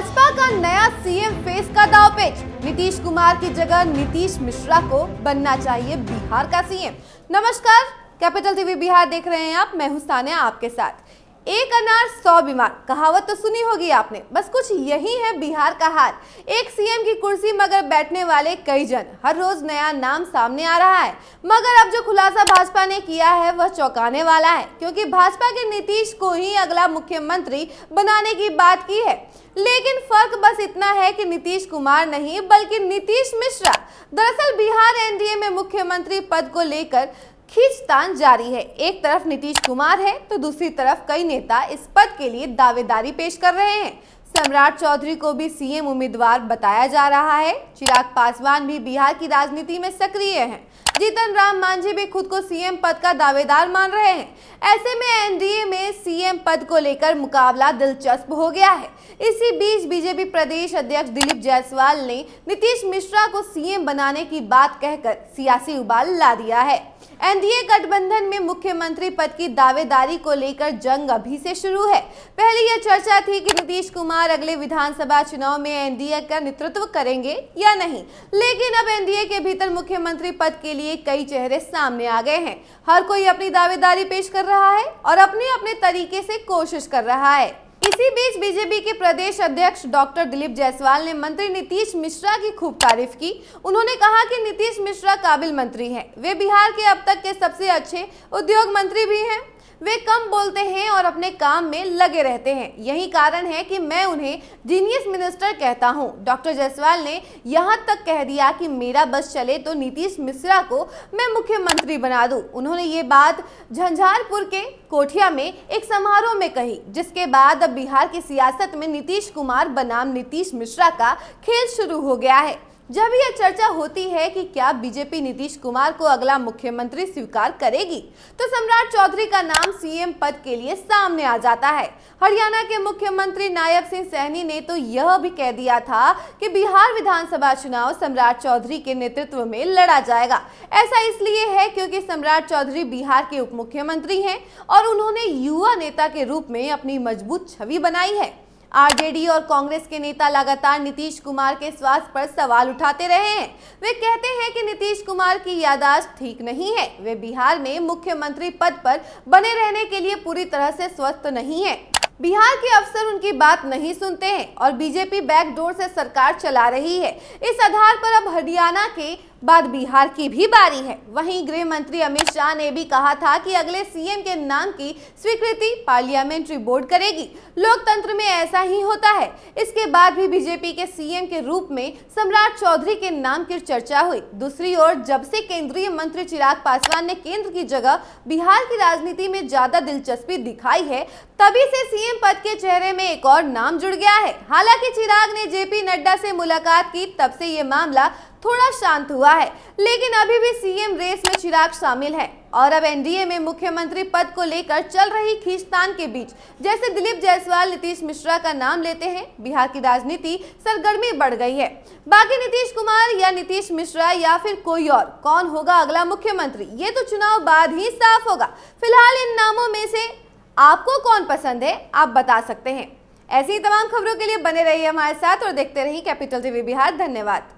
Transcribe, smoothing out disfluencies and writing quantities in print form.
भाजपा का नया CM face का दांवपेच। नीतीश कुमार की जगह नीतीश मिश्रा को बनना चाहिए बिहार का सीएम। नमस्कार, कैपिटल टीवी बिहार देख रहे हैं आप। मैं हूं सानिया आपके साथ। एक अनार 100 बीमार, कहावत तो सुनी होगी आपने। बस कुछ यही है बिहार का हाल। एक सीएम की कुर्सी मगर बैठने वाले कई जन, हर रोज नया नाम सामने आ रहा है। मगर अब जो खुलासा भाजपा ने किया है वह चौंकाने वाला है, क्योंकि भाजपा के नीतीश को ही अगला मुख्यमंत्री बनाने की बात की है। लेकिन फर्क बस इतना है कि नीतीश कुमार नहीं बल्कि नीतीश मिश्रा। दरअसल बिहार एनडीए में मुख्यमंत्री पद को लेकर खींचतान जारी है। एक तरफ नीतीश कुमार है तो दूसरी तरफ कई नेता इस पद के लिए दावेदारी पेश कर रहे हैं। सम्राट चौधरी को भी सीएम उम्मीदवार बताया जा रहा है। चिराग पासवान भी बिहार की राजनीति में सक्रिय हैं। जीतन राम मांझी भी खुद को सीएम पद का दावेदार मान रहे हैं। ऐसे में एनडीए में सीएम पद को लेकर मुकाबला दिलचस्प हो गया है। इसी बीच बीजेपी प्रदेश अध्यक्ष दिलीप जायसवाल ने नीतीश मिश्रा को सीएम बनाने की बात कहकर सियासी उबाल ला दिया है। एनडीए गठबंधन में मुख्यमंत्री पद की दावेदारी को लेकर जंग अभी से शुरू है। पहले यह चर्चा थी कि नीतीश कुमार अगले विधानसभा चुनाव में एनडीए का नेतृत्व करेंगे या नहीं, लेकिन अब एनडीए के भीतर मुख्यमंत्री पद के लिए कई चेहरे सामने आ गए हैं। हर कोई अपनी दावेदारी पेश कर रहा है और अपने अपने तरीके से कोशिश कर रहा है। इसी बीच बीजेपी के प्रदेश अध्यक्ष डॉक्टर दिलीप जायसवाल ने मंत्री नीतीश मिश्रा की खूब तारीफ की। उन्होंने कहा कि नीतीश मिश्रा काबिल मंत्री हैं। वे बिहार के अब तक के सबसे अच्छे उद्योग मंत्री भी हैं। वे कम बोलते हैं और अपने काम में लगे रहते हैं। यही कारण है कि मैं उन्हें जीनियस मिनिस्टर कहता हूं। डॉक्टर जायसवाल ने यहां तक कह दिया कि मेरा बस चले तो नीतीश मिश्रा को मैं मुख्यमंत्री बना दूं। उन्होंने ये बात झंझारपुर के कोठिया में एक समारोह में कही, जिसके बाद अब बिहार की सियासत में नीतीश कुमार बनाम नीतीश मिश्रा का खेल शुरू हो गया है। जब यह चर्चा होती है कि क्या बीजेपी नीतीश कुमार को अगला मुख्यमंत्री स्वीकार करेगी, तो सम्राट चौधरी का नाम सीएम पद के लिए सामने आ जाता है। हरियाणा के मुख्यमंत्री नायब सिंह सैनी ने तो यह भी कह दिया था कि बिहार विधानसभा चुनाव सम्राट चौधरी के नेतृत्व में लड़ा जाएगा। ऐसा इसलिए है क्योंकि सम्राट चौधरी बिहार के उप मुख्यमंत्री हैं और उन्होंने युवा नेता के रूप में अपनी मजबूत छवि बनाई है। आरजेडी और कांग्रेस के नेता लगातार नीतीश कुमार के स्वास्थ्य पर सवाल उठाते रहे हैं। वे कहते हैं कि नीतीश कुमार की याददाश्त ठीक नहीं है। वे बिहार में मुख्यमंत्री पद पर बने रहने के लिए पूरी तरह से स्वस्थ नहीं है। बिहार के अफसर उनकी बात नहीं सुनते हैं और बीजेपी बैकडोर से सरकार चला रही है। इस आधार पर अब हरियाणा के बाद बिहार की भी बारी है। वहीं गृह मंत्री अमित शाह ने भी कहा था कि अगले सीएम के नाम की स्वीकृति पार्लियामेंट्री बोर्ड करेगी। लोकतंत्र में ऐसा ही होता है। इसके बाद भी बीजेपी के सीएम के रूप में सम्राट चौधरी के नाम की चर्चा हुई। दूसरी ओर जब से केंद्रीय मंत्री चिराग पासवान ने केंद्र की जगह बिहार की राजनीति में ज्यादा दिलचस्पी दिखाई है, तभी से सीएम पद के चेहरे में एक और नाम जुड़ गया है। हालांकि चिराग ने जेपी नड्डा से मुलाकात की, तब से ये मामला थोड़ा शांत हुआ है, लेकिन अभी भी सीएम रेस में चिराग शामिल है। और अब एनडीए में मुख्यमंत्री पद को लेकर चल रही खींचतान के बीच जैसे दिलीप जायसवाल नीतीश मिश्रा का नाम लेते हैं, बिहार की राजनीति सरगर्मी बढ़ गई है। बाकी नीतीश कुमार या नीतीश मिश्रा या फिर कोई और, कौन होगा अगला मुख्यमंत्री, ये तो चुनाव बाद ही साफ होगा। फिलहाल इन नामों में से आपको कौन पसंद है, आप बता सकते हैं। ऐसी तमाम खबरों के लिए बने रहिए हमारे साथ और देखते रहिए कैपिटल टीवी बिहार। धन्यवाद।